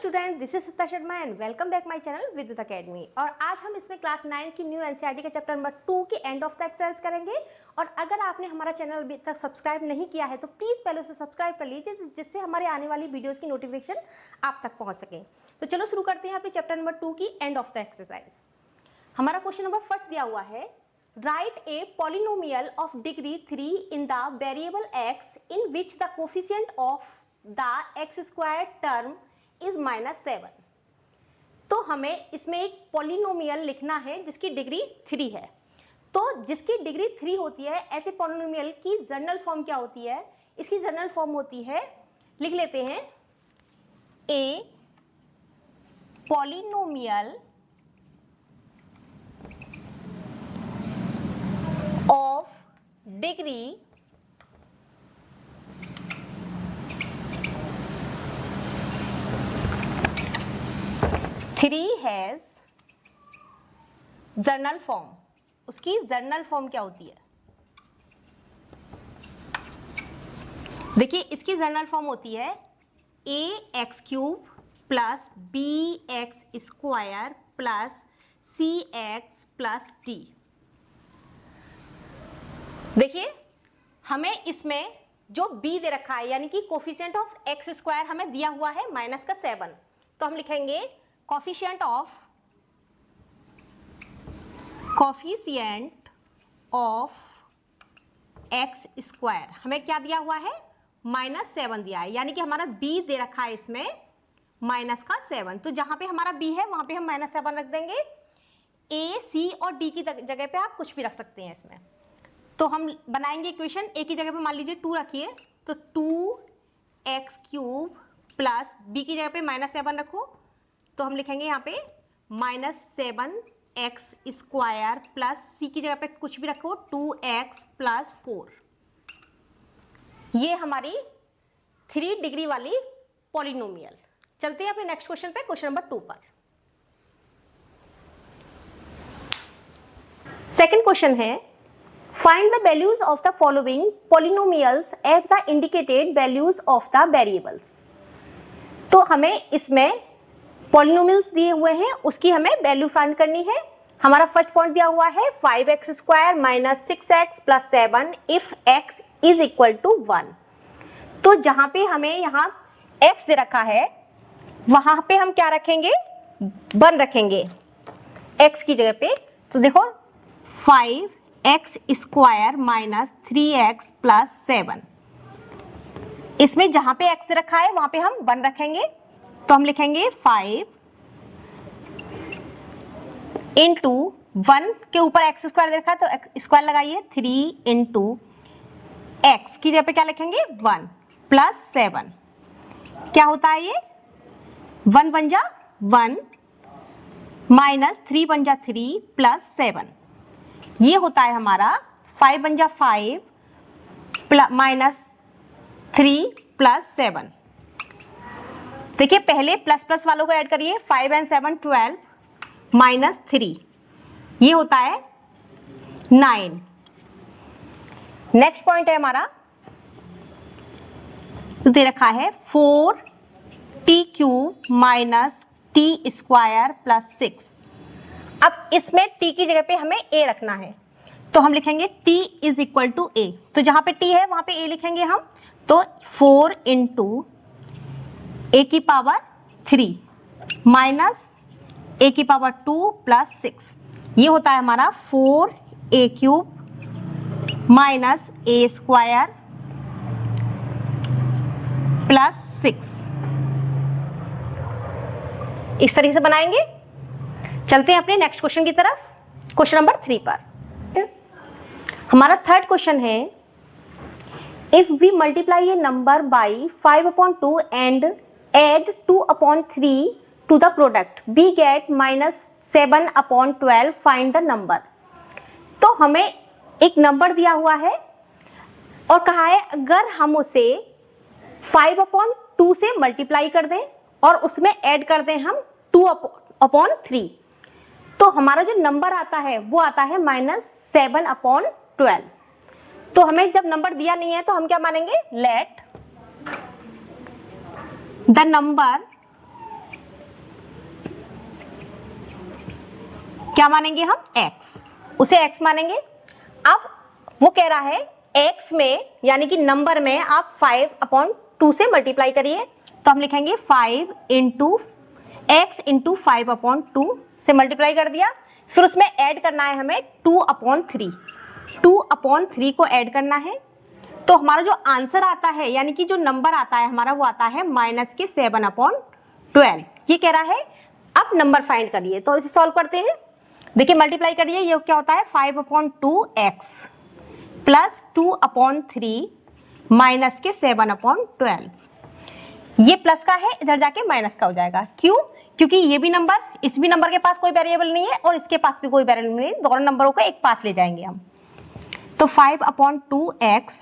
Student, this is सत्ता Sharma and welcome back my channel विद्युत academy. और आज हम इसमें क्लास 9 की न्यू एनसीईआरटी के चैप्टर नंबर 2 के एंड ऑफ द एक्सरसाइज करेंगे। और अगर आपने हमारा चैनल अभी तक सब्सक्राइब नहीं किया है तो प्लीज़ पहले उसे सब्सक्राइब कर लीजिए, जिससे हमारे आने वाली वीडियोज़ की नोटिफिकेशन आप तक पहुँच सके। तो चलो शुरू करते हैं अपने चैप्टर नंबर 2 की एंड ऑफ द एक्सरसाइज। हमारा क्वेश्चन नंबर फर्स्ट दिया हुआ है, right A polynomial of degree 3 in the variable x in which the coefficient of the x square term is -7। तो हमें इसमें एक पॉलिनोमियल लिखना है जिसकी डिग्री 3 है। तो जिसकी डिग्री 3 होती है, ऐसे पॉलिनोमियल की जनरल फॉर्म क्या होती है? इसकी जनरल फॉर्म होती है, लिख लेते हैं, a polynomial of degree 3 has general form. उसकी जनरल फॉर्म क्या होती है? देखिए, इसकी जनरल फॉर्म होती है a x cube plus b x square plus c x plus t. देखिए, हमें इसमें जो b दे रखा है, यानी कि कोफिशिएंट ऑफ एक्स स्क्वायर हमें दिया हुआ है -7, तो हम लिखेंगे कोफिशिएंट ऑफ एक्स स्क्वायर हमें क्या दिया हुआ है? -7 दिया है, यानी कि हमारा b दे रखा है इसमें -7। तो जहां पे हमारा b है वहां पे हम -7 रख देंगे। a, c और d की जगह पे आप कुछ भी रख सकते हैं इसमें। तो हम बनाएंगे इक्वेशन, a की जगह पे मान लीजिए 2 रखिए, तो 2x क्यूब प्लस b की जगह पे -7 रखो, तो हम लिखेंगे यहाँ पे -7x स्क्वायर प्लस c की जगह पे कुछ भी रखो 2x प्लस 4। ये हमारी 3 डिग्री वाली पॉलिनोमियल। चलते हैं अपने नेक्स्ट क्वेश्चन पे, क्वेश्चन नंबर 2 पर। सेकंड क्वेश्चन है, find the values of the following polynomials at the indicated values of the variables। तो हमें इसमें पॉलिनोमियल्स दिए हुए हैं, उसकी हमें वैल्यू फाइंड करनी है। हमारा फर्स्ट पॉइंट दिया हुआ है 5x square minus 6x plus 7 if x is equal to 1। तो जहां पे हमें यहाँ x दे रखा है वहां पे हम क्या रखेंगे? 1 रखेंगे x की जगह पे। तो देखो 5x square minus 3x plus 7, इसमें जहां पे x दे रखा है वहां पे हम 1 रखेंगे। तो हम लिखेंगे 5 इंटू 1 के ऊपर एक्स स्क्वायर देखा है तो स्क्वायर लगाइए, 3 इंटू एक्स की जगह पे क्या लिखेंगे? 1 प्लस 7। क्या होता है ये? 1 बन जा 1 माइनस 3 बन जा 3 प्लस 7। ये होता है हमारा 5 बन जा 5 माइनस 3 प्लस 7। देखिए, पहले प्लस प्लस वालों को ऐड करिए, 5 एंड 7 12 माइनस 3, ये होता है 9। नेक्स्ट पॉइंट है हमारा, तो दे रखा है 4t cube minus T square plus 6। अब इसमें t की जगह पे हमें a रखना है, तो हम लिखेंगे t is equal to a। तो जहां पे t है वहां पे a लिखेंगे हम। तो 4 इंटू a की पावर 3 माइनस a की पावर 2 प्लस 6, ये होता है हमारा 4a cube minus a square plus 6। इस तरीके से बनाएंगे। चलते हैं अपने नेक्स्ट क्वेश्चन की तरफ, क्वेश्चन नंबर 3 पर। हमारा थर्ड क्वेश्चन है, if we multiply a number by 5/2 and add 2/3 to the product we get -7/12 find the number। तो हमें एक नंबर दिया हुआ है और कहा है अगर हम उसे 5/2 से मल्टीप्लाई कर दें और उसमें ऐड कर दें हम 2/3, तो हमारा जो नंबर आता है वो आता है -7/12। तो हमें जब नंबर दिया नहीं है तो हम क्या मानेंगे? लेट द नंबर क्या मानेंगे हम, x, उसे x मानेंगे। अब वो कह रहा है x में यानी कि नंबर में आप 5/2 से मल्टीप्लाई करिए, तो हम लिखेंगे 5 इंटू x इंटू 5/2 से मल्टीप्लाई कर दिया। फिर उसमें ऐड करना है हमें 2/3, 2/3 को ऐड करना है। तो हमारा जो आंसर आता है यानी कि जो नंबर आता है हमारा वो आता है -7/12। ये कह रहा है अब नंबर फाइंड करिए, तो इसे सॉल्व करते हैं। देखिए मल्टीप्लाई करिए, ये क्या होता है 5/2x प्लस 2/3 -7/12। ये प्लस का है, इधर जाके माइनस का हो जाएगा। क्यों? क्योंकि ये भी नंबर, इस भी नंबर के पास कोई वेरिएबल नहीं है और इसके पास भी कोई वेरिएबल नहीं है, दोनों नंबरों को एक पास ले जाएंगे हम। तो 5/2x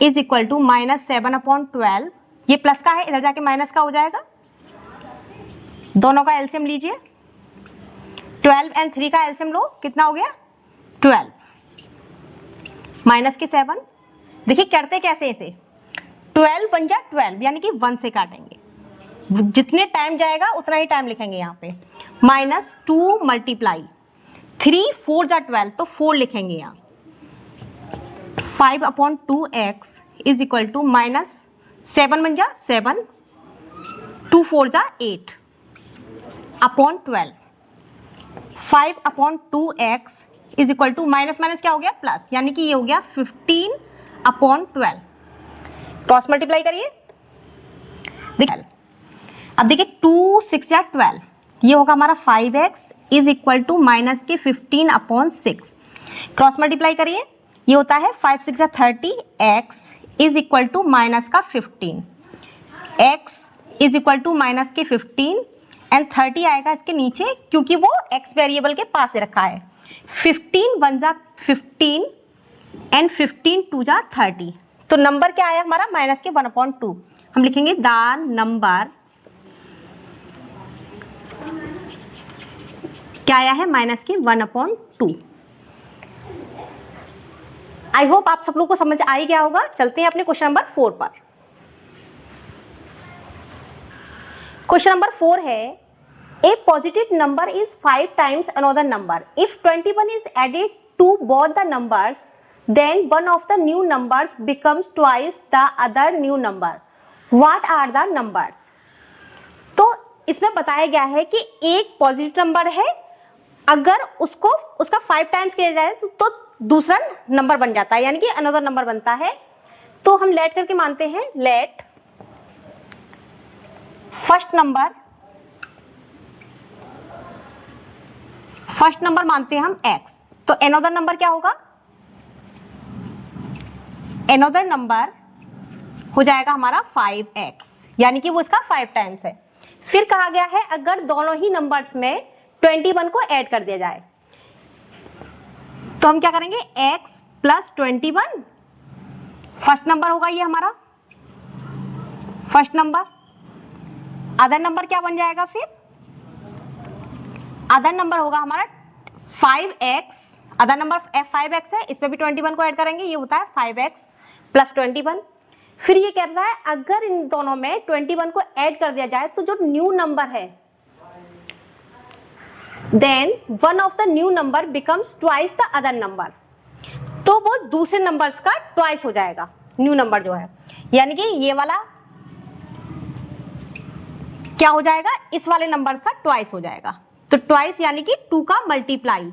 इज इक्वल टू -7/12। ये प्लस का है, इधर जाके माइनस का हो जाएगा। दोनों का एलसीएम लीजिए, 12 और 3 का एलसीएम लो, कितना हो गया 12 माइनस के 7। देखिए करते कैसे इसे, 12 बन जा 12 यानी कि 1 से काटेंगे, जितने टाइम जाएगा उतना ही टाइम लिखेंगे यहाँ पे। -2 मल्टीप्लाई 3 4 जा 12, तो 4 लिखेंगे यहाँ। 5/2x इज इक्वल टू -7 बन जा 7, 2 4 जा 8 upon 12। 5/2x is equal to minus minus क्या हो गया प्लस, यानी कि ये हो गया 15/12। क्रॉस मल्टीप्लाई करिए, देखिए अब देखिए 2 6 या 12, ये होगा हमारा 5x is equal to -15/6। Cross multiply करिए, ये होता है 5 6 या 30, x is equal to minus का 15, x is equal to -15 and 30 आएगा इसके नीचे क्योंकि वो x वेरिएबल के पास दे रखा है। 15 1 जा 15 एंड 15 2 जा 30, तो नंबर क्या आया हमारा -1/2। हम लिखेंगे द नंबर क्या आया है -1/2। आई होप आप सब लोग को समझ आ ही गया होगा। चलते हैं अपने क्वेश्चन नंबर 4 पर। क्वेश्चन नंबर 4 है, a positive number is 5 times another number. If 21 is added to both the numbers, then one of the new numbers becomes twice the other new number. What are the numbers? तो इसमें बताया गया है कि एक positive number है, अगर उसको उसका 5 टाइम्स किया जाए तो दूसरा नंबर बन जाता है, यानी कि अनदर नंबर बनता है। तो हम लेट करके मानते हैं, लेट फर्स्ट नंबर मानते हैं हम x, तो अनदर नंबर क्या होगा, अनदर नंबर हो जाएगा हमारा 5x, यानी कि वो इसका 5 टाइम्स है। फिर कहा गया है अगर दोनों ही नंबर्स में 21 को ऐड कर दिया जाए, तो हम क्या करेंगे x प्लस 21, फर्स्ट नंबर होगा ये हमारा फर्स्ट नंबर। अदर नंबर क्या बन जाएगा, फिर अदर नंबर होगा हमारा 5x, अदर नंबर 5x है, इसमें भी 21 को ऐड करेंगे, ये होता है 5x प्लस 21। फिर ये कह रहा है अगर इन दोनों में 21 को ऐड कर दिया जाए तो जो न्यू नंबर है, then one of the new number becomes twice the other number, तो वो दूसरे नंबर्स का ट्वाइस हो जाएगा न्यू नंबर जो है, यानी कि ये वाला क्या हो जाएगा, इस वाले नंबर का ट्वाइस हो जाएगा। तो ट्वाइस यानी कि 2 का मल्टीप्लाई,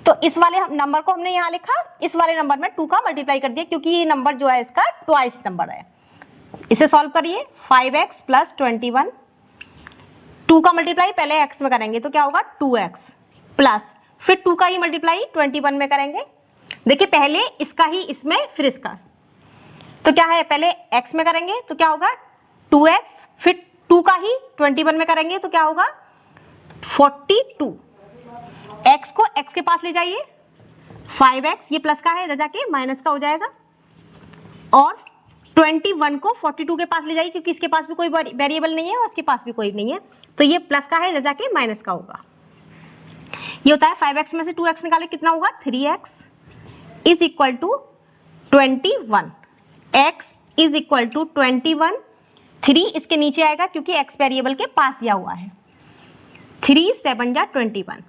तो इस वाले नंबर को हमने यहाँ लिखा, इस वाले नंबर में 2 का मल्टीप्लाई कर दिया क्योंकि ये नंबर जो है इसका ट्वाइस नंबर है। इसे सॉल्व करिए, 5x प्लस 21, 2 का मल्टीप्लाई पहले x में करेंगे तो क्या होगा 2x प्लस फिर 2 का ही मल्टीप्लाई 21 में करेंगे। देखिए पहले इसका ही इसमें फिर इसका, तो क्या है पहले x में करेंगे तो क्या होगा 2x, फिर 2 का ही 21 में करेंगे तो क्या होगा 42। x को x के पास ले जाइए, 5x ये प्लस का है, इधर जाके माइनस का हो जाएगा, और 21 को 42 के पास ले जाइए क्योंकि इसके पास भी कोई वेरिएबल नहीं है और इसके पास भी कोई नहीं है, तो ये प्लस का है, इधर जाके माइनस का होगा। ये होता है 5x में से 2x निकाले कितना होगा 3x is equal to 21, x is equal to 21, 3 इसके नीचे आएगा क्योंकि x वेरिएबल के पास दिया हुआ है, 3 7 जा 21,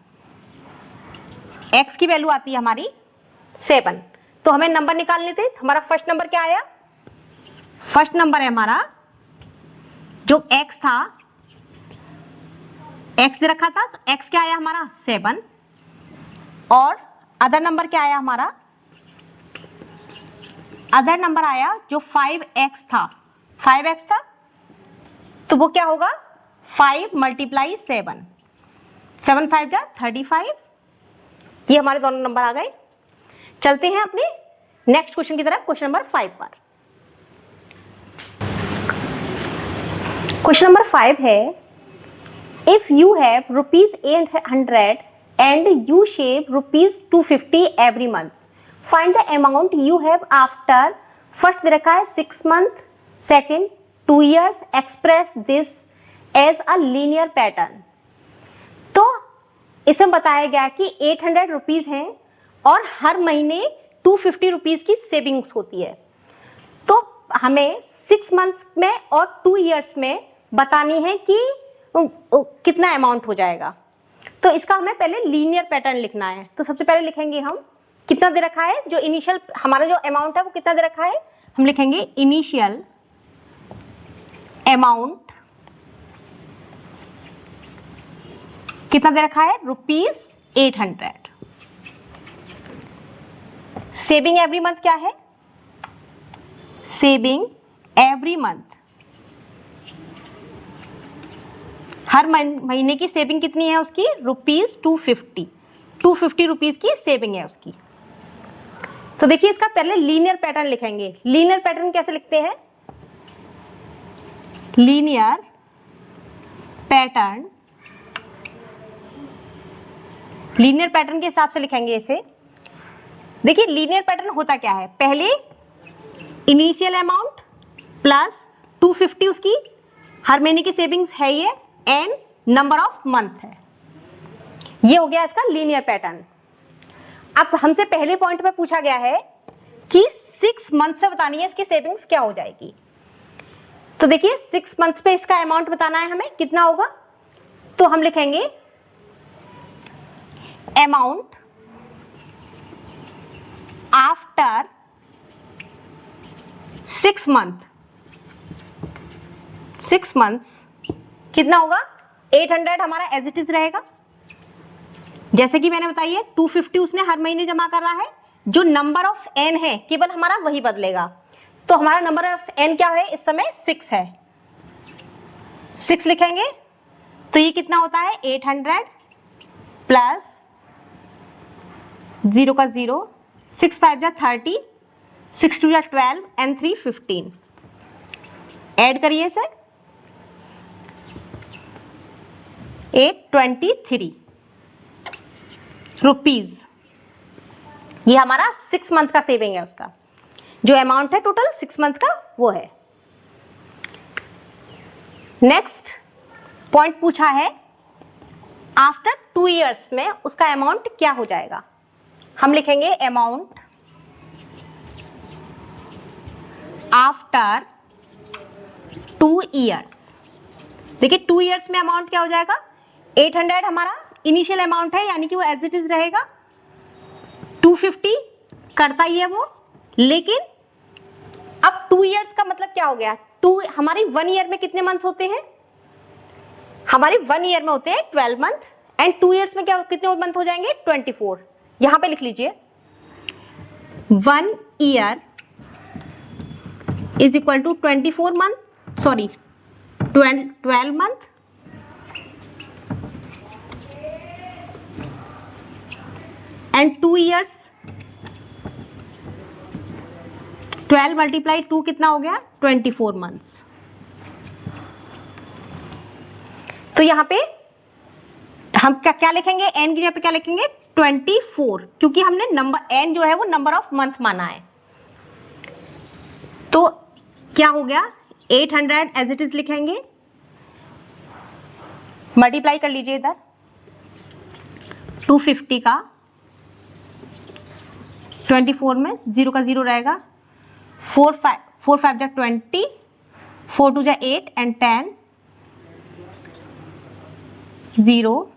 x की वैल्यू आती है हमारी 7। तो हमें नंबर निकालने थे। हमारा फर्स्ट नंबर क्या आया, फर्स्ट नंबर है हमारा जो x था, x दे रखा था, तो x क्या आया हमारा 7, और अदर नंबर क्या आया हमारा, अदर नंबर आया जो 5x था, 5x था, तो वो क्या होगा 5 × 7, 7 5 जा 35। ये हमारे दोनों नंबर आ गए। चलते हैं अपने नेक्स्ट क्वेश्चन की तरफ, क्वेश्चन नंबर 5 पर। क्वेश्चन नंबर 5 है, if you have ₹800 and you save ₹250 every month, find the amount you have after, first दे रखा है 6 month, second 2 years, express this as a linear pattern। तो इसमें बताया गया कि 800 रुपीज हैं और हर महीने 250 रुपीज की सेविंग्स होती है। तो हमें 6 मंथ्स में और 2 years में बतानी है कि कितना अमाउंट हो जाएगा। तो इसका हमें पहले लीनियर पैटर्न लिखना है। तो सबसे पहले लिखेंगे हम कितना दे रखा है, जो इनिशियल हमारा जो अमाउंट है वो कितना दे रखा है, हम लिखेंगे इनिशियल अमाउंट कितना दे रखा है ₹800। सेविंग एवरी मंथ क्या है, सेविंग एवरी मंथ, हर महीने की सेविंग कितनी है उसकी ₹250 रुपीज की सेविंग है उसकी। तो देखिए इसका पहले लीनियर पैटर्न लिखेंगे। लीनियर पैटर्न कैसे लिखते हैं, लीनियर पैटर्न, लीनियर पैटर्न के हिसाब से लिखेंगे इसे। देखिए लीनियर पैटर्न होता क्या है, पहले इनिशियल अमाउंट प्लस 250 उसकी हर महीने की सेविंग्स है ये, एंड नंबर ऑफ मंथ है, ये हो गया इसका लीनियर पैटर्न। अब हमसे पहले पॉइंट पे पूछा गया है कि 6 मंथ से बतानी है इसकी सेविंग्स क्या हो जाएगी। तो देखिए 6 मंथ पे इसका अमाउंट बताना है हमें कितना होगा। तो हम लिखेंगे अमाउंट आफ्टर 6 मंथ, 6 मंथ्स कितना होगा 800 हमारा एज इट इज रहेगा। जैसे कि मैंने बताई है 250 उसने हर महीने जमा कर रहा है, जो नंबर ऑफ एन है केवल हमारा वही बदलेगा। तो हमारा नंबर ऑफ एन क्या है इस समय 6 है, 6 लिखेंगे। तो ये कितना होता है 800 प्लस 0 का 0, 6 5 जा 30, 6 2 जा 12 एंड 3 15। ऐड करिए इसे 823 रुपीज। ये हमारा 6 मंथ का सेविंग है, उसका जो अमाउंट है टोटल 6 मंथ का वो है। नेक्स्ट पॉइंट पूछा है आफ्टर 2 years में उसका अमाउंट क्या हो जाएगा। हम लिखेंगे अमाउंट आफ्टर 2 years। देखिए 2 years में अमाउंट क्या हो जाएगा 800 हमारा इनिशियल अमाउंट है, यानी कि वो एज इट इज रहेगा। 250 करता ही है वो, लेकिन अब 2 years का मतलब क्या हो गया, हमारी 1 year में कितने मंथ्स होते हैं, हमारे 1 year में होते हैं 12 मंथ, एंड 2 years में क्या कितने मंथ हो जाएंगे 24। यहां पे लिख लीजिए 1 year is equal to 24 month, sorry 12 month, and 2 years 12 × 2 कितना हो गया 24 मंथ्स। तो यहां पे हम क्या लिखेंगे, एन की जगह पे क्या लिखेंगे 24, क्योंकि हमने नंबर एन जो है वो नंबर ऑफ मंथ माना है। तो क्या हो गया 800 एज इट इज लिखेंगे, मल्टीप्लाई कर लीजिए इधर 250 का 24 में 0 का 0 रहेगा, 4 5 जा 20, 4 2 जा 8 एंड 10, 0,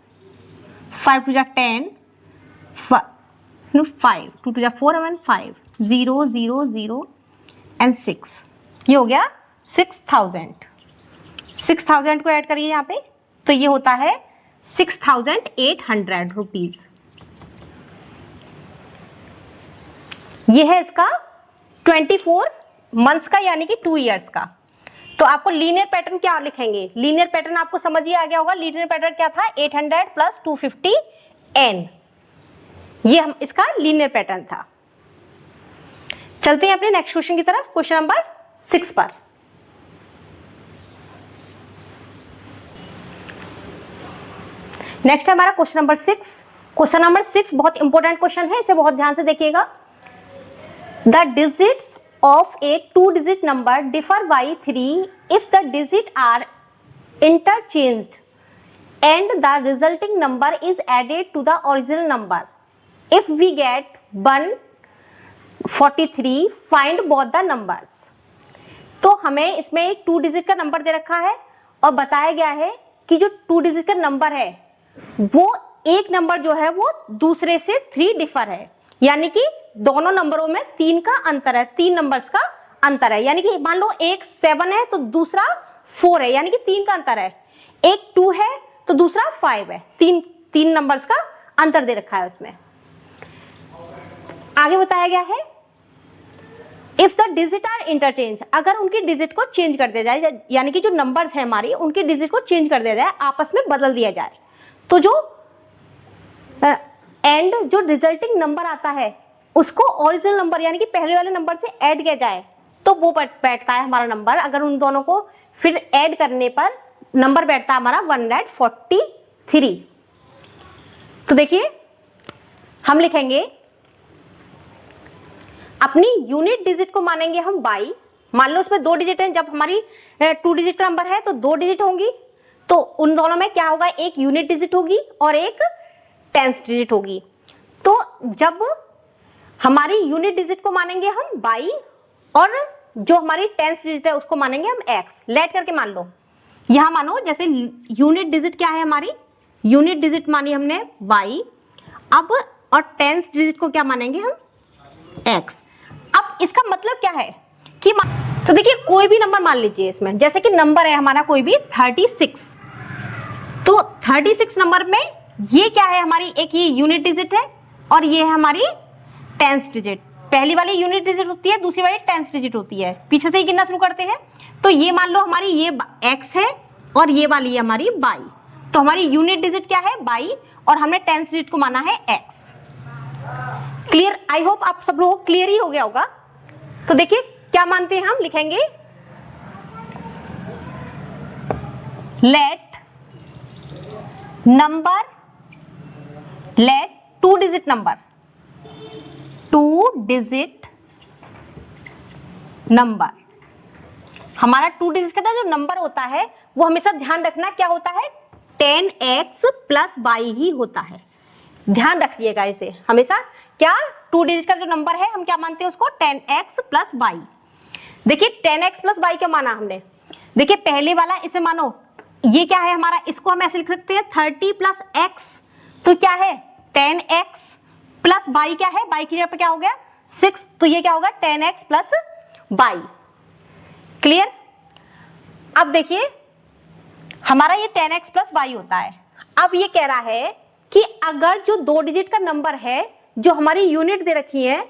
5 टू जा 10, 5, 2 टू जा 4 and 5, 0 0 0 and 6, ये हो गया 6000। 6000 को ऐड करिए यहाँ पे, तो ये होता है 6800 रुपीज। ये है इसका 24 मंथ्स का यानी कि 2 इयर्स का। तो आपको लीनियर पैटर्न क्या लिखेंगे, लीनियर पैटर्न आपको समझ ही आ गया होगा। लीनियर पैटर्न क्या था, 800 प्लस 250 n, ये हम इसका लीनियर पैटर्न था। चलते हैं अपने नेक्स्ट क्वेश्चन की तरफ, क्वेश्चन नंबर 6 पर। नेक्स्ट है हमारा क्वेश्चन नंबर 6। क्वेश्चन नंबर 6 बहुत इंपॉर्टेंट क्वेश्चन है, इसे बहुत ध्यान से देखिएगा। The digits of a 2-digit number differ by 3 if the digits are interchanged and the resulting number is added to the original number. If we get 143, find both the numbers. तो हमें इसमें एक 2 डिजिट का number दे रखा है और बताया गया है कि जो 2 डिजिट का नंबर है वो एक नंबर जो है वो दूसरे से 3 डिफर है, यानी कि दोनों नंबरों में 3 का अंतर है, 3 नंबर्स का अंतर है। यानी कि मान लो एक 7 है तो दूसरा 4 है, यानी कि 3 का अंतर है। एक 2 है तो दूसरा 5 है, तीन नंबर्स का अंतर दे रखा है उसमें। आगे बताया गया है if the digit are interchange, अगर उनकी डिजिट को चेंज कर दिया जाए, यानी कि जो नंबर्स है हमारी उनकी डिजिट को चेंज कर दिया जाए, आपस में बदल दिया जाए, तो जो एंड जो रिजल्टिंग नंबर आता है उसको ओरिजिनल नंबर यानी कि पहले वाले नंबर से ऐड किया जाए तो वो बैठता है हमारा नंबर। अगर उन दोनों को फिर ऐड करने पर नंबर बैठता है हमारा 143। तो देखिए हम लिखेंगे अपनी यूनिट डिजिट को मानेंगे हम बाई। मान लो उसमें 2 डिजिट हैं, जब हमारी 2 डिजिट का नंबर है तो 2 डिजिट होंगी, तो उन दोनों में क्या होगा, एक यूनिट डिजिट होगी और एक टेंस डिजिट होगी। तो जब हमारी यूनिट डिजिट को मानेंगे हम बाई और जो हमारी टेंस डिजिट है उसको मानेंगे हम एक्स। लेट करके मान लो, यहां मानो जैसे यूनिट डिजिट क्या है हमारी, यूनिट डिजिट मानी हमने बाई, अब और टेंस डिजिट को क्या मानेंगे हम एक्स। अब इसका मतलब क्या है कि तो देखिए कोई भी नंबर मान लीजिए इसमें, जैसे कि नंबर है हमारा कोई भी 36, तो 36 नंबर में ये क्या है हमारी, एक ये यूनिट डिजिट है और ये है हमारी टेंस डिजिट। पहली वाली यूनिट डिजिट होती है, दूसरी वाली टेंस डिजिट होती है। पीछे से ही गिनना शुरू करते हैं, तो ये मान लो हमारी ये एक्स है और ये वाली है हमारी बाई, तो हमारी यूनिट डिजिट क्या है बाई और हमने टेंस डिजिट को माना है एक्स। क्लियर, आई होप आप सब लोगों को क्लियर ही हो गया होगा। तो देखिए क्या मानते हैं हम, लिखेंगे let number, let 2 digit number, 2 digit number, हमारा 2 डिजिट का जो नंबर होता है वो हमेशा ध्यान रखना क्या होता है, 10x प्लस बाई ही होता है। ध्यान रखिएगा इसे हमेशा, क्या 2 डिजिट का जो नंबर है हम क्या मानते हैं उसको 10x प्लस बाई। देखिए 10x प्लस बाई क्या माना हमने, देखिए पहले वाला इसे मानो ये क्या है हमारा, इसको हम ऐसे लिख सकते हैं 30 प्लस एक्स, तो क्या है 10x प्लस बाई, क्या है बाई की जगह पे क्या हो गया 6, तो ये क्या होगा 10x प्लस बाई। क्लियर। अब देखिए हमारा ये 10x प्लस बाई होता है। अब ये कह रहा है कि अगर जो 2 डिजिट का नंबर है, जो हमारी यूनिट दे रखी है,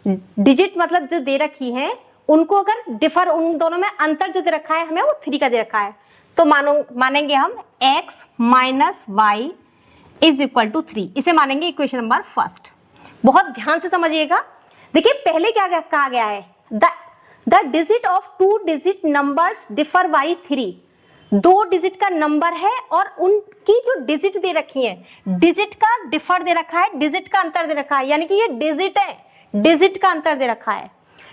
डिजिट मतलब जो दे रखी है, उनको अगर डिफर, उन दोनों में अंतर जो दे रखा है हमें वो 3 का दे रखा है, तो मानेंगे हम x minus Y is equal to 3, इसे मानेंगे इक्वेशन नंबर फर्स्ट। बहुत ध्यान से समझिएगा। देखिए पहले क्या कहा गया है, the digit of 2 digit numbers differ by 3, 2 digit का नंबर है और उनकी जो डिजिट दे रखी है, डिजिट का डिफर दे रखा है, डिजिट का अंतर दे रखा है, यानी कि ये डिजिट है, डिजिट का अंतर दे रखा है।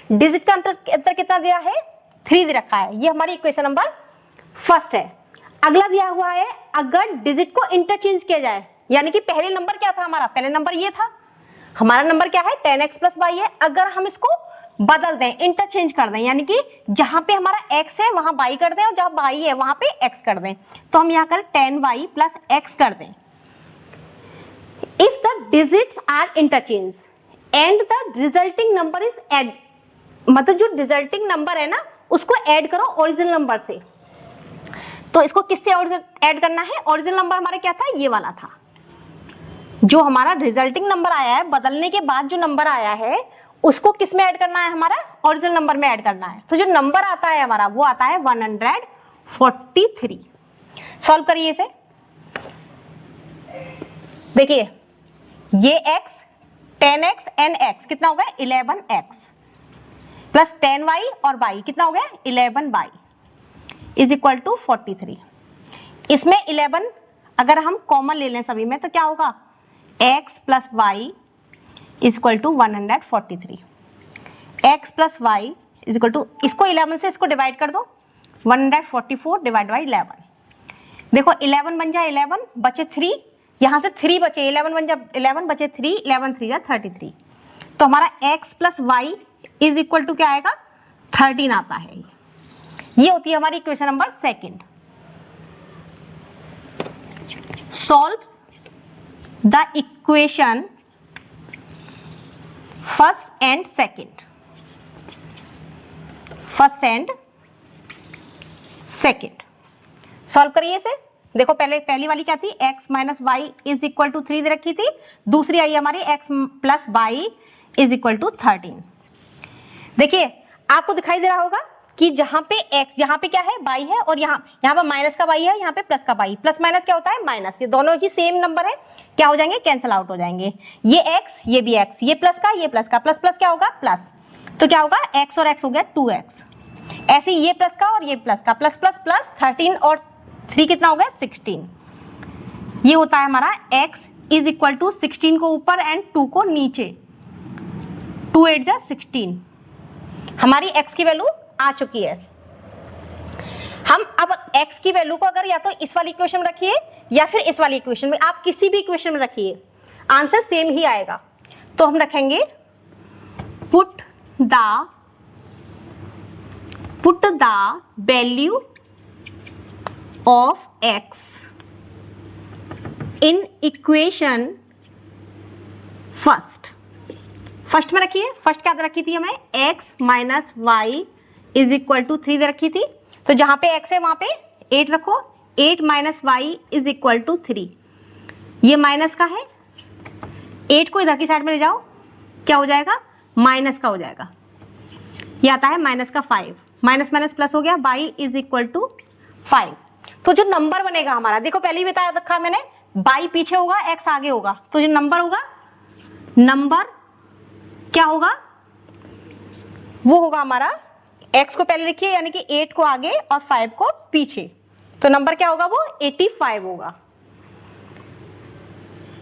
डिजिट का अंतर कितना दिया है 3 दे रखा है, ये हमारी इक्वेशन नंबर फर्स्ट है। अगला दिया हुआ है अगर डिजिट को इंटरचेंज किया जाए, यानी कि पहले नंबर क्या था हमारा, पहले नंबर ये था, हमारा नंबर क्या है 10x प्लस वाई है, अगर हम इसको बदल दें, इंटरचेंज कर दें, यानी कि जहां पे हमारा x है वहां y कर दें और जहां y है वहां पे x कर दें। तो हम यहाँ कर 10y प्लस x कर दें। If the digits are interchange and the resulting number is add, मतलब जो रिजल्टिंग नंबर है ना उसको ऐड करो ओरिजिनल नंबर से। तो इसको किससे ऐड करना है? ओरिजिनल नंबर हमारा क्या था? ये वाला था। जो हमारा रिजल्टिंग नंबर आया है, बदलने के बाद जो नंबर आया है उसको किस में ऐड करना है? हमारा ओरिजिनल नंबर में ऐड करना है। तो जो नंबर आता है हमारा वो आता है 143। सॉल्व करिए इसे। देखिए ये x, 10x एंड x कितना हो गया? 11x प्लस 10y और y कितना हो गया? 11y is equal to 43। इसमें 11 अगर हम कॉमन ले लें सभी में तो क्या होगा? x plus Y is equal to 143। x plus Y is equal to, इसको 11 से इसको डिवाइड कर दो, 144 डिवाइड बाई 11। देखो 11 बन जाए 11, बचे 3, यहाँ से 3 बचे, 11 बन जाए 11, बचे 3, 11 3 जा 33। तो हमारा x plus Y is equal to क्या आएगा? 13 आता है। ये होती है हमारी equation number second. Solve the equation first and second. First and second solve करिए इसे। देखो पहली वाली क्या थी? x minus Y is equal to 3 दे रखी थी। दूसरी आई हमारी x plus Y is equal to 13। देखिए आपको दिखाई दे रहा होगा कि जहां पे x, यहाँ पे क्या है? y है, और यहाँ पे माइनस का y है, यहाँ पे प्लस का y। प्लस माइनस क्या होता है? माइनस। ये दोनों ही सेम नंबर है, क्या हो जाएंगे? कैंसिल आउट हो जाएंगे। ये x, ये भी x, ये प्लस का, ये प्लस का, प्लस प्लस क्या होगा? प्लस। तो क्या होगा? x और x हो गया 2x। ऐसे ये प्लस का और ये प्लस का, प्लस प्लस प्लस 13 और 3 कितना हो गया? 16। ये होता है हमारा x इज इक्वल टू 16 को ऊपर एंड 2 को नीचे। 2 8 जा 16। हमारी x की वैल्यू आ चुकी है। हम अब x की वैल्यू को अगर या तो इस वाली इक्वेशन में रखिए या फिर इस वाली इक्वेशन में, आप किसी भी इक्वेशन में रखिए, आंसर सेम ही आएगा। तो हम रखेंगे put the value of x in equation first में रखिए। फर्स्ट क्या दे रखी थी हमें? x minus Y is equal to 3 दे रखी थी। तो जहां पे x है वहां पे 8 रखो। 8 minus Y is equal to 3। ये माइनस का है, 8 को इधर की साइड में ले जाओ, क्या हो जाएगा? माइनस का हो जाएगा। ये आता है माइनस का 5। माइनस माइनस प्लस हो गया, y इज इक्वल टू 5। तो जो नंबर बनेगा हमारा, देखो पहले ही बता रखा मैंने, y पीछे होगा, x आगे होगा। तो जो नंबर होगा, नंबर क्या होगा? वो होगा हमारा, x को पहले लिखिए, यानी कि 8 को आगे और 5 को पीछे। तो नंबर क्या होगा? वो 85 होगा।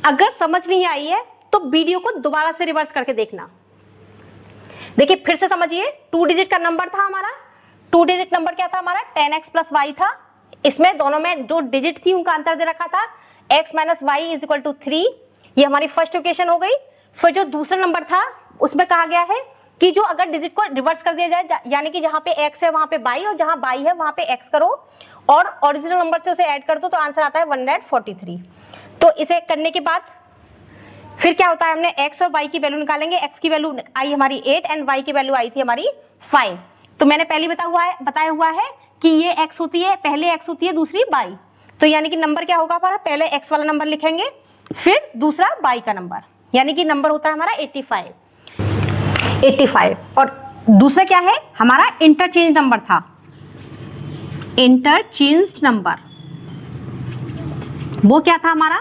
अगर समझ नहीं आई है तो वीडियो को दोबारा से रिवर्स करके देखना। देखिए फिर से समझिए। 2 डिजिट का नंबर था हमारा। 2 डिजिट नंबर क्या था हमारा? 10x प्लस वाई था। इसमें दोनों में जो डिजिट थी उनका अंतर दे रखा था, x minus Y is equal to 3। ये हमारी फर्स्ट इक्वेशन हो गई। फिर जो दूसरा नंबर था उसमें कहा गया है कि जो अगर डिजिट को रिवर्स कर दिया जाए, यानी कि जहां पे x है वहां पे y और जहां y है वहां पे x करो और ओरिजिनल नंबर से उसे ऐड कर दो, तो आंसर आता है 143। तो इसे करने के बाद फिर क्या होता है? हमने x और y की वैल्यू निकालेंगे। x की वैल्यू आई हमारी 8 एंड y की वैल्यू आई थी हमारी 5। तो मैंने पहले बताया हुआ है कि ये x होती है, पहले x होती है, दूसरी y। तो यानी कि नंबर क्या होगा हमारा? पहले x वाला नंबर लिखेंगे, फिर दूसरा y का नंबर, यानी कि नंबर होता है हमारा 85। और दूसरा क्या है हमारा? इंटरचेंज नंबर था। इंटरचेंज नंबर वो क्या था हमारा?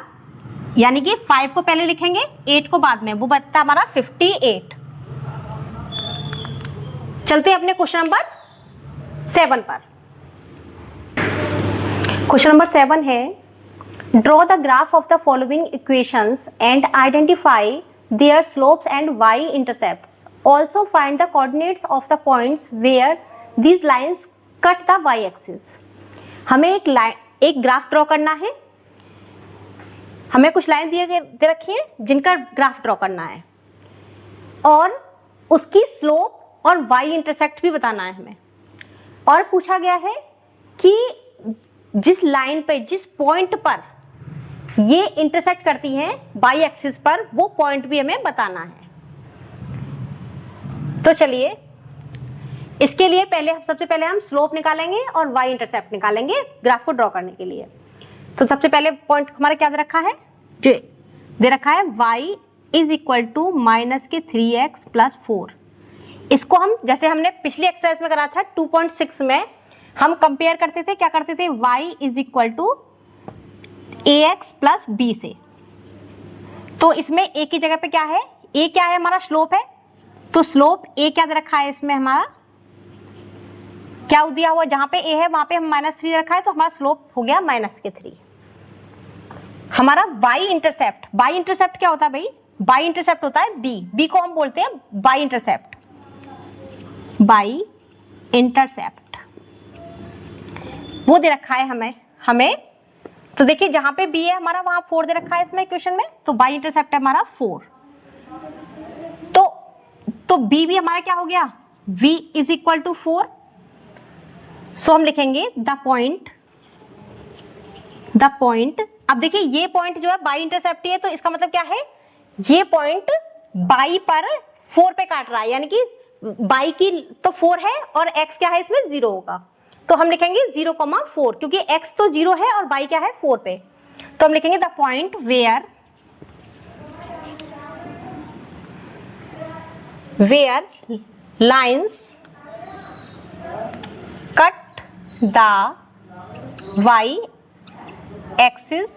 यानी कि 5 को पहले लिखेंगे, 8 को बाद में, वो बनता हमारा 58। चलते हैं अपने क्वेश्चन नंबर 7 पर। क्वेश्चन नंबर 7 है, draw the graph of the following equations and identify their slopes and y intercepts. Also find the coordinates of the points where these lines cut the y axis. हमें एक graph draw करना है। हमें कुछ line दे रखी है जिनका graph draw करना है और उसकी स्लोप और वाई इंटरसेक्ट भी बताना है हमें। और पूछा गया है कि जिस लाइन पे, जिस पॉइंट पर ये इंटरसेक्ट करती हैं बाई एक्सिस पर, वो पॉइंट भी हमें बताना है। तो चलिए इसके लिए सबसे पहले हम स्लोप निकालेंगे और वाई इंटरसेप्ट निकालेंगे ग्राफ को ड्रॉ करने के लिए। तो सबसे पहले पॉइंट हमारा क्या दे रखा है, जो दे रखा है y is equal to minus के 3x प्लस 4। इसको हम, जैसे हमने पिछली एक्सरसाइज में करा था 2.6 में, हम कंपेयर करते थे, क्या करते थे, y is equal to ax plus b से। तो इसमें a की जगह पे क्या है, a क्या है हमारा, स्लोप है। तो स्लोप a क्या दे रखा है इसमें, हमारा क्या दिया हुआ, जहां पे a है वहां पे हम -3 रखा है, तो हमारा स्लोप हो गया -3। हमारा y इंटरसेप्ट क्या होता है भाई, y इंटरसेप्ट होता है b को हम बोलते हैं y इंटरसेप्ट, वो दे रखा है हमें। तो देखिए जहां पे b है हमारा वहां 4 दे रखा है इसमें इक्वेशन में, तो y इंटरसेप्ट है हमारा 4। तो b भी हमारा क्या हो गया, v इज इक्वल टू 4। सो हम लिखेंगे द पॉइंट। अब देखिए ये पॉइंट जो है बाई इंटरसेप्ट है, तो इसका मतलब क्या है, ये पॉइंट बाई पर 4 पे काट रहा है, यानी कि बाई की तो 4 है और x क्या है इसमें 0 होगा। तो हम लिखेंगे 0,4, क्योंकि x तो 0 है और बाई क्या है 4 पे। तो हम लिखेंगे the point where lines cut the y axis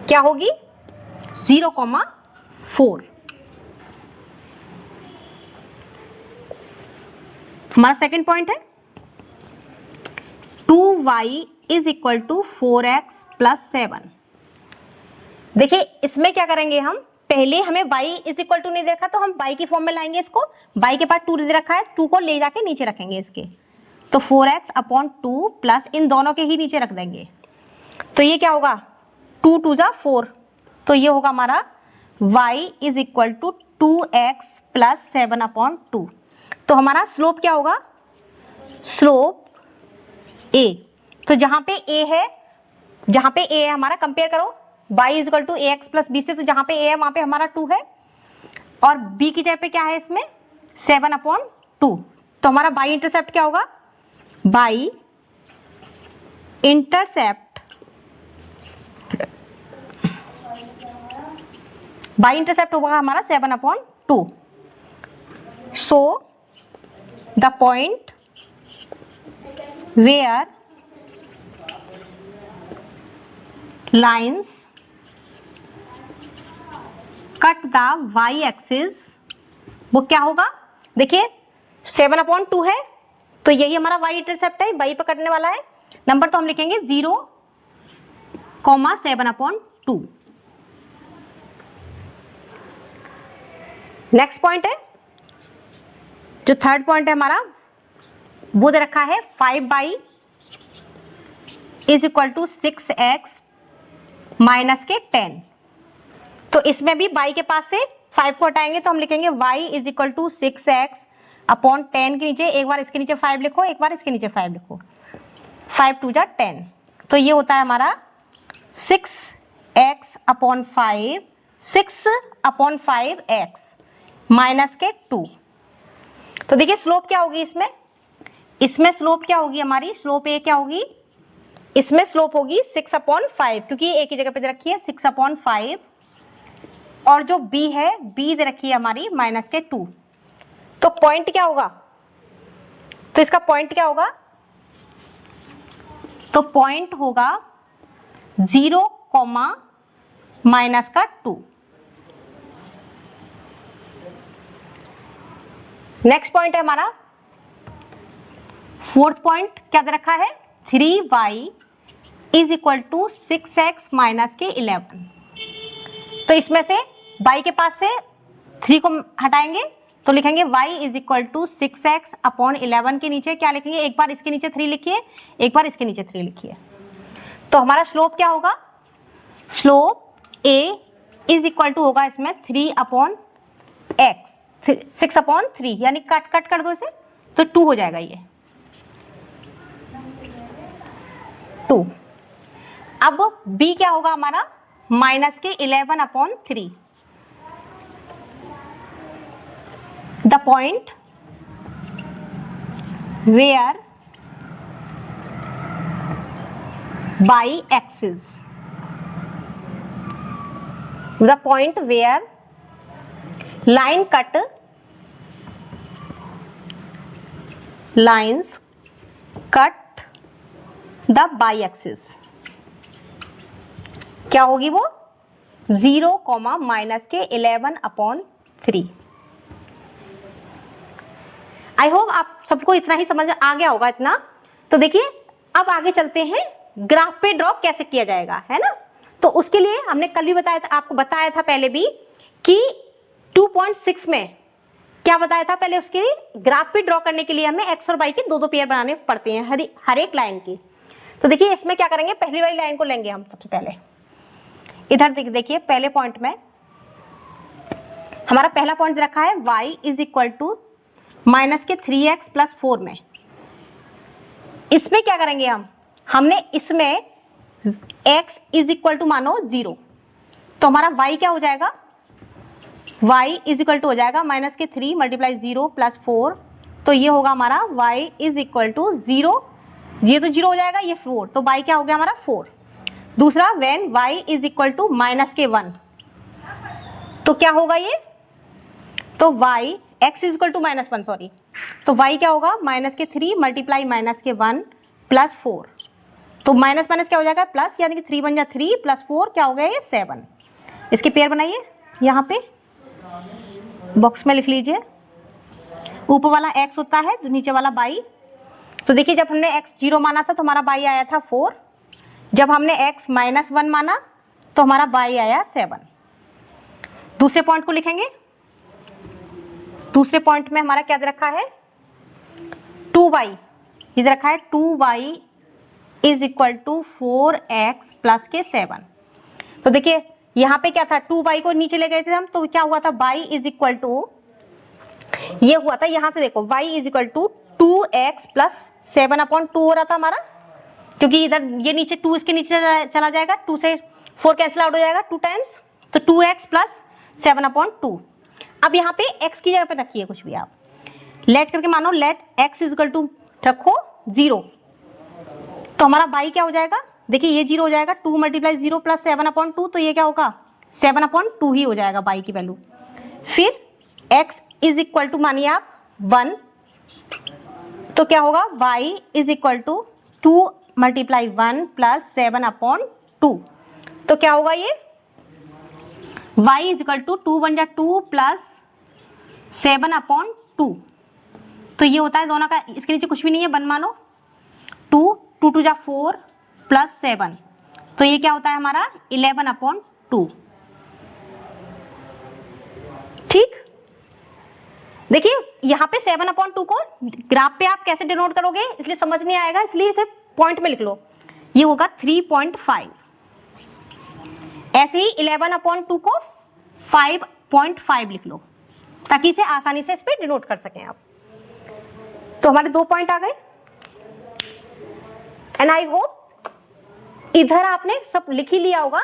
क्या होगी, 0,4। हमारा सेकंड पॉइंट है 2y is equal to 4x plus 7। देखिए इसमें क्या करेंगे हम, पहले हमें y इज इक्वल टू नहीं दे रखा, तो हम y की फॉर्म में लाएंगे इसको। y के पास 2 दे रखा है, 2 को ले जाके नीचे रखेंगे इसके, तो 4x अपॉन 2 प्लस इन दोनों के ही नीचे रख देंगे। तो ये क्या होगा, 2 2 जा 4, तो ये होगा हमारा y is equal to 2x plus 7 upon 2। तो हमारा स्लोप क्या होगा, स्लोप a। तो जहां पे a है हमारा, कंपेयर करो y is equal to ax plus b से, तो जहां पे a है वहां पे हमारा 2 है, और b की जगह पे क्या है इसमें 7 अपॉन 2। तो हमारा y इंटरसेप्ट क्या होगा, y इंटरसेप्ट होगा हमारा 7 upon 2। So the point where lines cut the y axis, वो क्या होगा, देखिए 7 अपॉन 2 है, तो यही हमारा y इंटरसेप्ट है, y पर कटने वाला है। नंबर तो हम लिखेंगे 0,7 अपॉन 2। नेक्स्ट पॉइंट है, जो थर्ड पॉइंट है हमारा, वो दे रखा है 5y is equal to 6x minus के 10। तो इसमें भी y के पास से 5 को हटाएंगे, तो हम लिखेंगे y is equal to 6x upon 10 के नीचे, एक बार इसके नीचे 5 लिखो, एक बार इसके नीचे 5 लिखो, 5 2 जा 10। तो ये होता है हमारा 6x upon 5, 6 upon 5x minus के 2। तो देखिए स्लोप क्या होगी इसमें स्लोप क्या होगी हमारी, स्लोप a क्या होगी, इसमें स्लोप होगी 6 अपॉन 5, क्योंकि a की जगह पे दे रखी है 6 अपॉन 5, और जो b है b दे रखी है हमारी माइनस के 2। तो पॉइंट क्या होगा, तो इसका पॉइंट क्या होगा, तो पॉइंट होगा 0, माइनस का 2। नेक्स्ट पॉइंट है हमारा फोर्थ पॉइंट, क्या दे रखा है 3y is equal to 6x minus के 11। तो इसमें से y के पास से 3 को हटाएंगे, तो लिखेंगे y is equal to 6x upon 11 के नीचे क्या लिखेंगे, एक बार इसके नीचे 3 लिखिए, एक बार इसके नीचे 3 लिखिए। तो हमारा स्लोप क्या होगा, slope a is equal to होगा इसमें 3 अपॉन x, 6/3 यानी कट कट कर दो इसे तो 2 हो जाएगा ये 2। अब b क्या होगा हमारा माइनस के 11/3। The point where y axis, the point where line cut lines cut the y axis, क्या होगी वो 0, माइनस के 11/3। आई होप आप सबको इतना ही समझ आ गया होगा इतना। तो देखिए अब आगे चलते हैं ग्राफ पे ड्रॉ कैसे किया जाएगा, है ना। तो उसके लिए हमने कल भी बताया था, आपको बताया था पहले भी कि 2.6 में क्या बताया था पहले, उसके लिए ग्राफ पे ड्रॉ करने के लिए हमें एक्स और वाई के दो पेयर बनाने पड़ते हैं हर एक लाइन की। तो देखिए इसमें क्या करेंगे, पहली वाली लाइन को लेंगे हम सबसे पहले। इधर देखिए पहले पॉइंट में हमारा पहला पॉइंट रखा है y is equal to minus के 3x प्लस 4 में। इसमें क्या करेंगे हमने इसमें x इज इक्वल टू मानो 0, तो हमारा y क्या हो जाएगा, y इज इक्वल टू हो जाएगा माइनस के 3 मल्टीप्लाई 0 प्लस 4, तो ये होगा हमारा y इज इक्वल टू 0, ये तो 0 हो जाएगा, ये 4, तो y क्या हो गया हमारा 4। दूसरा when y is equal to minus के 1, तो क्या होगा ये, तो y x is equal to minus 1 sorry, तो y क्या होगा माइनस के 3 मल्टीप्लाई माइनस के 1 प्लस 4, तो माइनस माइनस क्या हो जाएगा प्लस, यानी कि 3 बन जाए 3 प्लस 4 क्या हो गया ये 7। इसके पेयर बनाइए, यहाँ पे बॉक्स में लिख लीजिए, ऊपर वाला x होता है तो नीचे वाला y। तो देखिए जब हमने x 0 माना था तो हमारा y आया था 4, जब हमने x माइनस 1 माना तो हमारा y आया 7। दूसरे पॉइंट को लिखेंगे, दूसरे पॉइंट में हमारा क्या रखा है 2y, इधर रखा है 2y is equal to 4x plus के 7। तो देखिए यहाँ पे क्या था 2y को नीचे ले गए थे हम, तो क्या हुआ था y इज इक्वल टू, ये हुआ था यहाँ से देखो y is equal to 2x प्लस 7/2 हो रहा था हमारा, क्योंकि इधर ये नीचे 2 इसके नीचे चला जाएगा, 2 से 4 कैंसिल आउट हो जाएगा 2 टाइम्स, तो 2x प्लस 7/2। अब यहाँ पे x की जगह पे रखिए कुछ भी आप, लेट करके मानो let x is equal to रखो 0, तो हमारा y क्या हो जाएगा, देखिए ये 0 हो जाएगा, 2 मल्टीप्लाई 0 प्लस 7/2, तो ये क्या होगा 7/2 ही हो जाएगा y की वैल्यू। फिर x इज इक्वल टू मानिए आप 1, तो क्या होगा y is equal to 2 multiply 1 plus 7/2, तो क्या होगा ये y इज इक्वल टू 2 बन जाए 2 प्लस 7/2, तो ये होता है दोनों का, इसके नीचे कुछ भी नहीं है 1 मानो, 2 2 2 जा 4 प्लस 7, तो ये क्या होता है हमारा 11/2। ठीक, देखिए यहाँ पे 7/2 को ग्राफ पे आप कैसे डिनोट करोगे इसलिए समझ नहीं आएगा, इसलिए इसे पॉइंट में लिख लो, ये होगा 3.5। ऐसे ही 11/2 को 5.5 लिख लो ताकि इसे आसानी से इस पे डिनोट कर सकें आप। तो हमारे 2 पॉइंट आ गए, एंड आई होप इधर आपने सब लिख ही लिया होगा,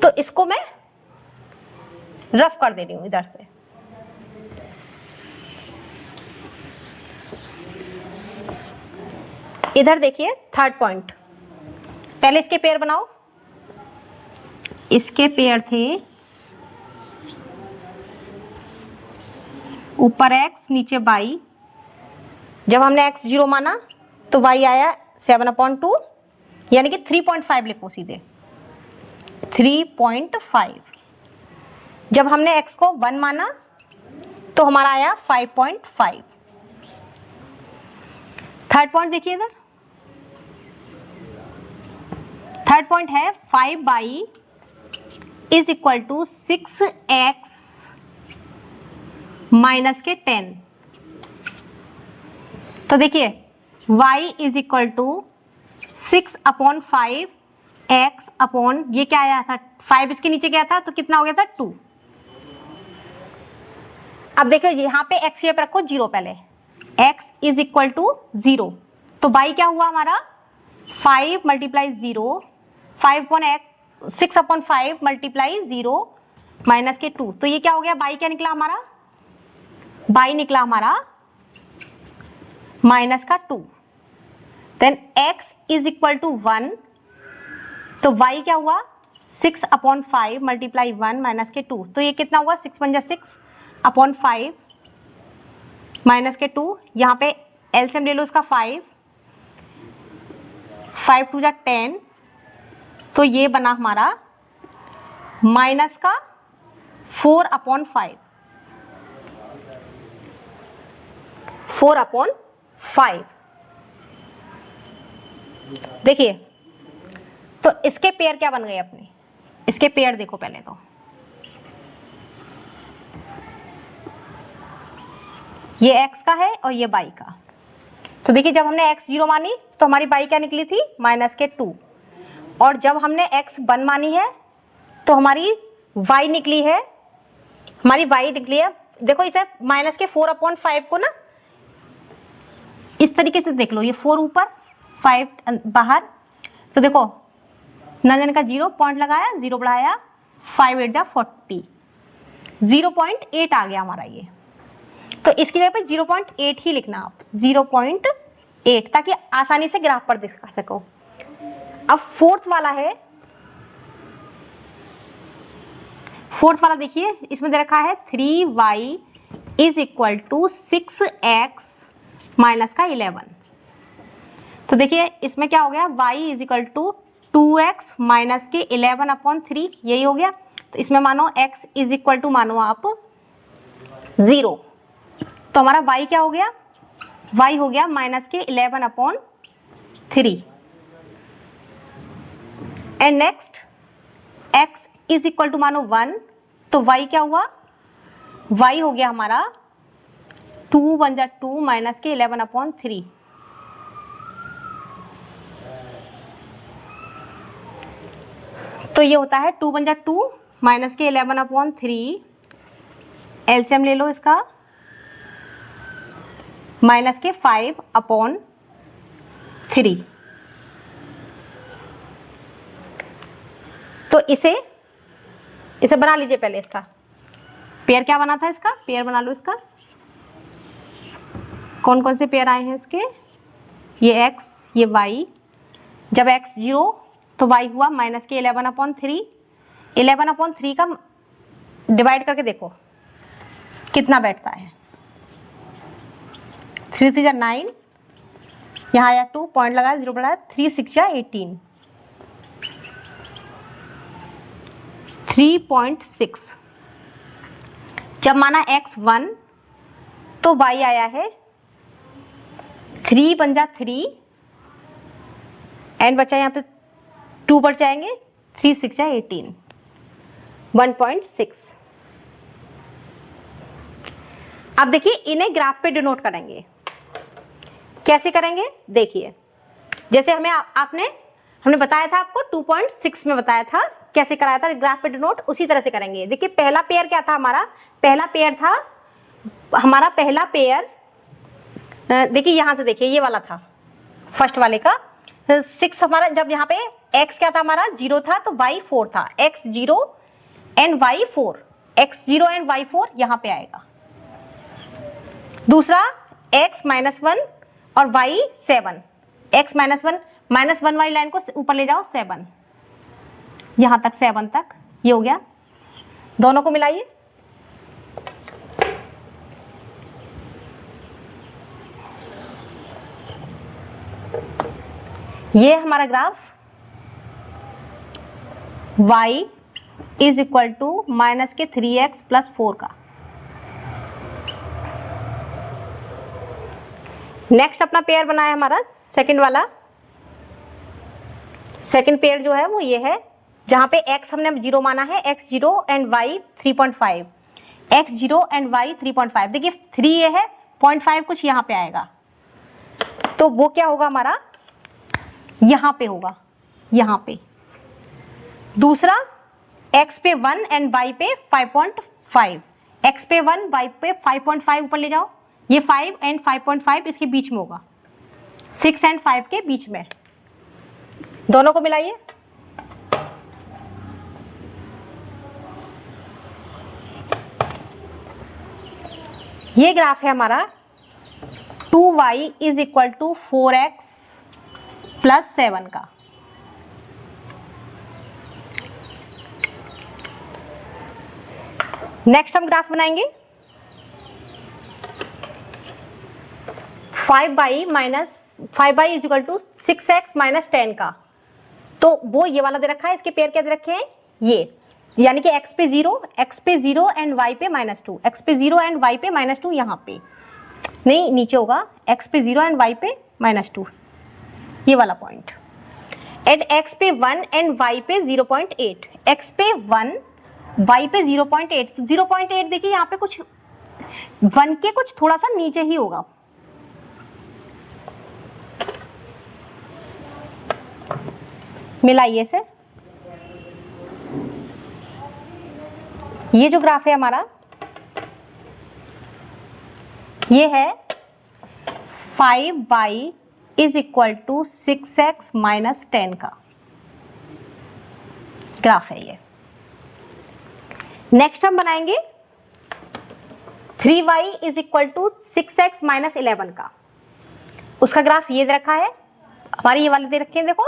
तो इसको मैं रफ कर दे रही हूं इधर से। इधर देखिए थर्ड पॉइंट, पहले इसके पेयर बनाओ, इसके पेयर थे ऊपर x नीचे y, जब हमने x 0 माना तो y आया 7/2, यानी कि 3.5 लिखो सीधे 3.5। जब हमने x को 1 माना तो हमारा आया 5.5। थर्ड पॉइंट देखिए इधर, थर्ड पॉइंट है 5y is equal to 6x minus के 10। तो देखिए y is equal to 6/5 x upon ये क्या आया था 5 इसके नीचे गया था तो कितना हो गया था 2। अब देखो यहाँ पे x शेप रखो 0 पहले, x इज इक्वल टू 0, तो y क्या हुआ हमारा 5 मल्टीप्लाई 0, 6 अपॉन 5 मल्टीप्लाई 0 माइनस के 2, तो ये क्या हो गया y क्या निकला हमारा, y निकला हमारा माइनस का 2। Then x is equal to 1, तो y क्या हुआ 6 अपॉन 5 मल्टीप्लाई 1 माइनस के 2, तो ये कितना हुआ 6 बन जा 6 अपॉन 5 माइनस के 2, यहाँ पे एलसीएम ले लो उसका 5 2 जा 10, तो ये बना हमारा माइनस का 4 अपॉन 5। देखिए तो इसके पेयर क्या बन गए अपने, इसके पेयर देखो पहले तो, ये x का है और ये y का। तो देखिए जब हमने x 0 मानी तो हमारी y क्या निकली थी माइनस के 2, और जब हमने x 1 मानी है तो हमारी y निकली है, देखो इसे माइनस के 4 अपॉन 5 को ना इस तरीके से देख लो, ये 4 ऊपर 5 बाहर, तो देखो न का 0 पॉइंट लगाया 0 बढ़ाया 5 8 जा 40, 0.8 आ गया हमारा ये, तो इसकी जगह पे 0.8 ही लिखना आप, 0.8, ताकि आसानी से ग्राफ पर दिखा सको। अब फोर्थ वाला देखिए, इसमें दे रखा है 3y is equal to 6x minus का 11, तो देखिए इसमें क्या हो गया y is equal to 2x minus के 11 अपॉन 3, यही हो गया। तो इसमें मानो x इज इक्वल टू मानो आप 0, तो हमारा y क्या हो गया, y हो गया माइनस के 11 upon 3। And next x is equal to मानो 1, तो y क्या हुआ, y हो गया हमारा 2 बन जा 2 माइनस के 11 अपॉन 3। तो ये होता है 2 बन जा 2 माइनस के 11 अपॉन 3, एलसीएम ले लो इसका, माइनस के 5 अपॉन 3। तो इसे बना लीजिए पहले, इसका पेयर क्या बना था, इसका पेयर बना लो। इसका कौन कौन से पेयर आए हैं इसके, ये x ये y, जब x 0 तो y हुआ माइनस के 11 अपॉन 3, 11 अपॉन 3 का डिवाइड करके देखो कितना बैठता है, 3 3 जा 9, यहाँ आया 2 पॉइंट लगाया 0 बढ़ाया 3 6 जा 18, 3.6। जब माना x 1 तो y आया है 3 बन जा 3, एंड बचा यहाँ पे 2 बढ़ जाएंगे 3 6 जा 18, 1.6। अब देखिए इन्हें ग्राफ पे डिनोट करेंगे, कैसे करेंगे देखिए, जैसे हमने बताया था आपको 2.6 में बताया था कैसे कराया था ग्राफ पे डिनोट, उसी तरह से करेंगे। देखिए पहला पेयर क्या था हमारा, पहला पेयर देखिए यहाँ से देखिए ये वाला था फर्स्ट वाले का 6 हमारा, जब यहाँ पे x क्या था हमारा 0 था तो y 4 था, x 0 and y 4, x 0 and y 4 यहाँ पे आएगा। दूसरा x -1 और y 7, x -1 वाली लाइन को ऊपर ले जाओ 7, यहाँ तक 7 तक, ये हो गया। दोनों को मिलाइए, ये हमारा graph y is equal to minus के 3x प्लस 4 का। नेक्स्ट अपना पेयर बनाया हमारा सेकंड वाला, सेकंड पेयर जो है वो ये है, जहां पे x हमने 0 माना है, x 0 and y 3.5, x 0 and y 3.5। देखिए 3 ये है, 0.5 कुछ यहाँ पे आएगा, तो वो क्या होगा हमारा यहाँ पे होगा, यहाँ पे। दूसरा x पे 1 एंड y पे 5.5, x पे 1, y पे 5.5 ऊपर ले जाओ, ये 5 एंड 5.5 इसके बीच में होगा, 6 एंड 5 के बीच में, दोनों को मिलाइए। ये ग्राफ है हमारा 2y is equal to 4x plus 7 का। नेक्स्ट हम ग्राफ बनाएंगे 5y is equal to 6x minus 10 का। तो वो ये वाला दे रखा है, इसके पेयर क्या दे रखे हैं, ये, यानी कि x पे 0 एंड y पे -2, x पे 0 एंड y पे -2, यहाँ पे नहीं, नीचे होगा x पे 0 एंड y पे -2, ये वाला पॉइंट, एंड x पे 1 एंड y पे 0.8, x पे 1 y पे 0.8, 0.8 देखिए यहाँ पे कुछ 1 के कुछ थोड़ा सा नीचे ही होगा, मिलाइए से। ये जो ग्राफ है हमारा, ये है 5y is equal to 6x minus 10 का ग्राफ है ये। नेक्स्ट हम बनाएंगे 3y is equal to 6x minus 11 का। उसका ग्राफ ये दे रखा है, हमारे ये वाले दे रखे हैं देखो।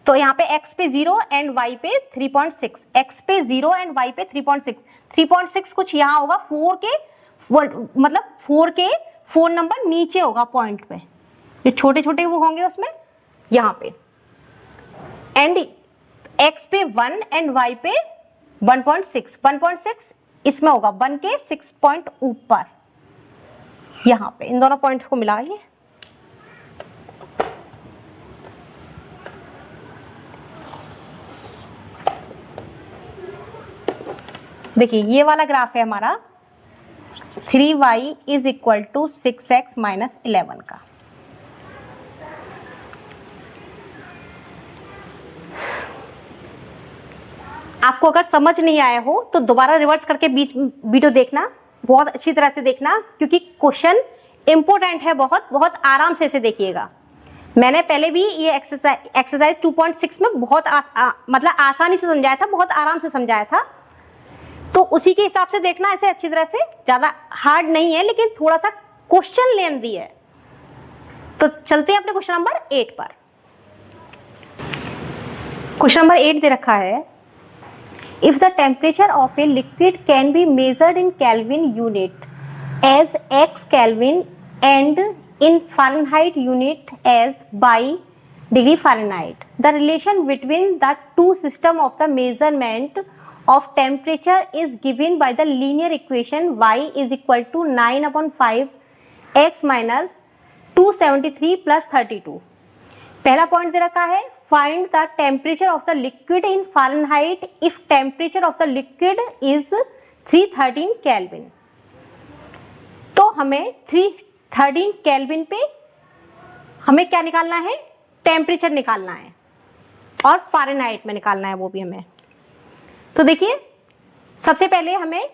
तो यहाँ पे x पे 0 एंड y पे 3.6, x पे 0 एंड y पे 3.6, 3.6 कुछ यहाँ होगा 4 के, मतलब 4 के 4 नंबर नीचे होगा पॉइंट पे, जो छोटे छोटे वो होंगे उसमें यहाँ पे, एंड x पे 1 एंड y पे 1.6 इसमें होगा 1 के 6 पॉइंट ऊपर, यहाँ पे इन दोनों पॉइंट्स को मिलाइए। देखिए ये वाला ग्राफ है हमारा 3y is equal to 6x minus 11 का। आपको अगर समझ नहीं आया हो तो दोबारा रिवर्स करके बीच वीडियो देखना, बहुत अच्छी तरह से देखना, क्योंकि क्वेश्चन इंपॉर्टेंट है, बहुत बहुत आराम से इसे देखिएगा। मैंने पहले भी ये एक्सरसाइज 2.6 में बहुत मतलब आसानी से समझाया था, बहुत आराम से समझाया था, तो उसी के हिसाब से देखना इसे अच्छी तरह से। ज्यादा हार्ड नहीं है लेकिन थोड़ा सा क्वेश्चन लेंथी है। तो चलते हैं अपने क्वेश्चन नंबर 8 पर। क्वेश्चन नंबर 8 दे रखा है, if the temperature of a liquid can be measured in Kelvin unit as x Kelvin and in Fahrenheit unit as y degree Fahrenheit, the relation between the two system of the measurement of temperature is given by the linear equation y is equal to 9/5 x minus 273 plus 32। पहला point दे रखा है, find the temperature of the liquid in Fahrenheit if temperature of the liquid is 313 Kelvin। तो हमें 313 Kelvin पे हमें क्या निकालना है, टेम्परेचर निकालना है, और फ़ारेनहाइट में निकालना है वो भी हमें। तो देखिए सबसे पहले हमें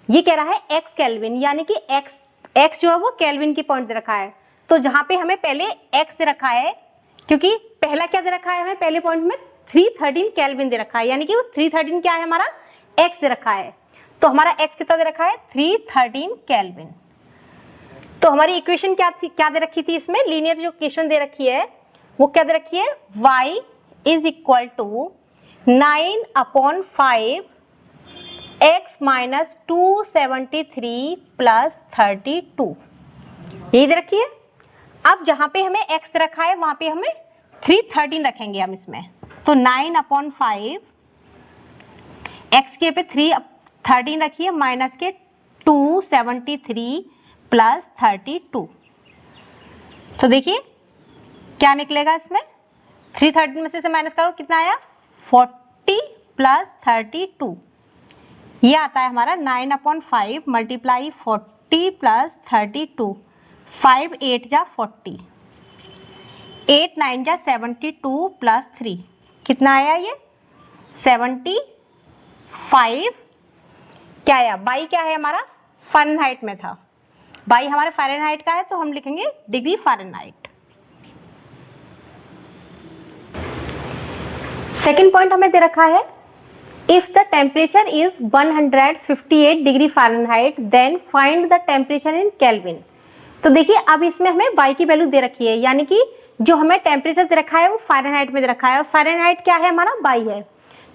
ये कह रहा है x केल्विन, यानी कि x जो है वो केल्विन की पॉइंट दे रखा है। तो जहां पे हमें पहले x दे रखा है, क्योंकि पहला क्या दे रखा है हमें पहले पॉइंट में 313 केल्विन दे रखा है, यानी कि वो 313 क्या है हमारा x दे रखा है। तो हमारा x कितना दे रखा है 313 केल्विन। तो हमारी इक्वेशन क्या दे रखी थी इसमें, लीनियर जो इक्वेशन दे रखी है वो क्या दे रखी है, y is equal to 9/5 x minus 273 plus 32, यही दे रखी है। अब जहां पे हमें x रखा है वहां पे हमें 313 रखेंगे हम इसमें। तो 9/5 x के पे 313 रखिए, माइनस के 273 प्लस 32। तो देखिए क्या निकलेगा इसमें, 313 में से माइनस करो, कितना आया 40 प्लस 32, ये आता है हमारा 9/5 मल्टीप्लाई 40 प्लस 32, 5 8 जा 40, 8 9 जा 72 प्लस 3, कितना आया ये 75। क्या आया, बाई क्या है हमारा फ़ारेनहाइट में था, बाई हमारे फ़ारेनहाइट का है तो हम लिखेंगे डिग्री फ़ारेनहाइट। सेकेंड पॉइंट हमें दे रखा है, if the temperature is 158 degree Fahrenheit then find the temperature in Kelvin. तो देखिए अब इसमें हमें बाई की वैल्यू दे रखी है, यानी कि जो हमें टेम्परेचर दे रखा है वो फ़ारेनहाइट में दे रखा है, और फ़ारेनहाइट क्या है हमारा, बाई है,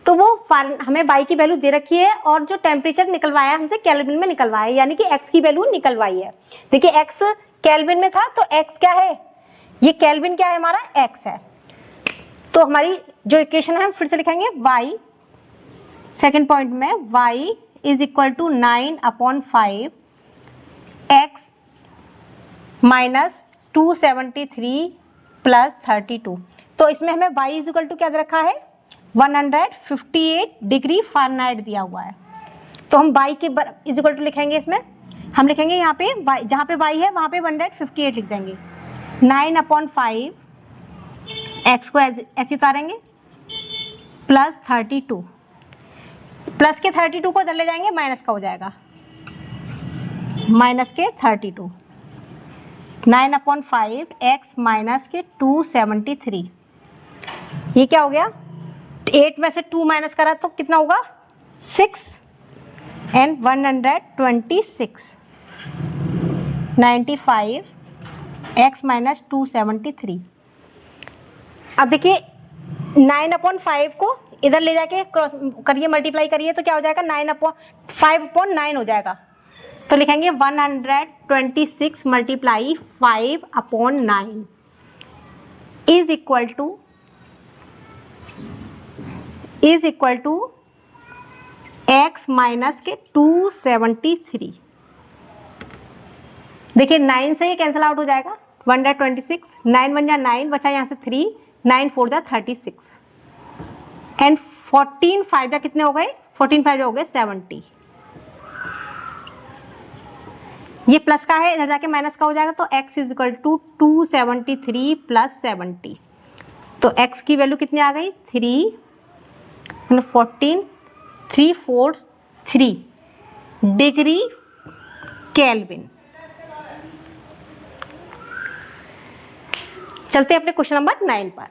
तो वो हमें बाई की वैल्यू दे रखी है, और जो टेम्परेचर निकलवाया हमसे केल्विन में निकलवाया है, यानी कि एक्स की वैल्यू निकलवाई है। देखिए एक्स केल्विन में था तो एक्स क्या है, ये केल्विन क्या है हमारा, एक्स है। तो हमारी जो इक्वेशन है हम फिर से लिखेंगे, y सेकेंड पॉइंट में y is equal to 9/5 x minus 273 plus 32। तो इसमें हमें y इज इक्वल टू क्या दे रखा है, 158 डिग्री फ़ारेनहाइट दिया हुआ है। तो हम y के इज इक्वल टू लिखेंगे, इसमें हम लिखेंगे यहाँ पे y, जहाँ पे y है वहाँ पे 158 लिख देंगे, 9/5 x को ऐसे उतारेंगे प्लस 32, प्लस के 32 को इधर ले जाएंगे माइनस का हो जाएगा, माइनस के 32, 9/5 x माइनस के 273, ये क्या हो गया, 8 में से 2 माइनस करा तो कितना होगा 6 एंड 126, 95 x माइनस 273। अब देखिए 9/5 को इधर ले जाके क्रॉस करिए, मल्टीप्लाई करिए तो क्या हो जाएगा, 5/9 हो जाएगा। तो लिखेंगे 126 multiply 5/9 is equal to x minus के 273। देखिए 9 से ये कैंसिल आउट हो जाएगा, 126, 9 बन जा 9, बचा यहाँ से 3, 9 4 जा 36 एंड 14 5 जा कितने हो गए, 14 5 हो गए 70। ये प्लस का है, इधर जाके माइनस का हो जाएगा, तो x is equal to 273 plus 70। तो x की वैल्यू कितनी आ गई, 3 डिग्री केल्विन। चलते हैं अपने क्वेश्चन नंबर 9 पर।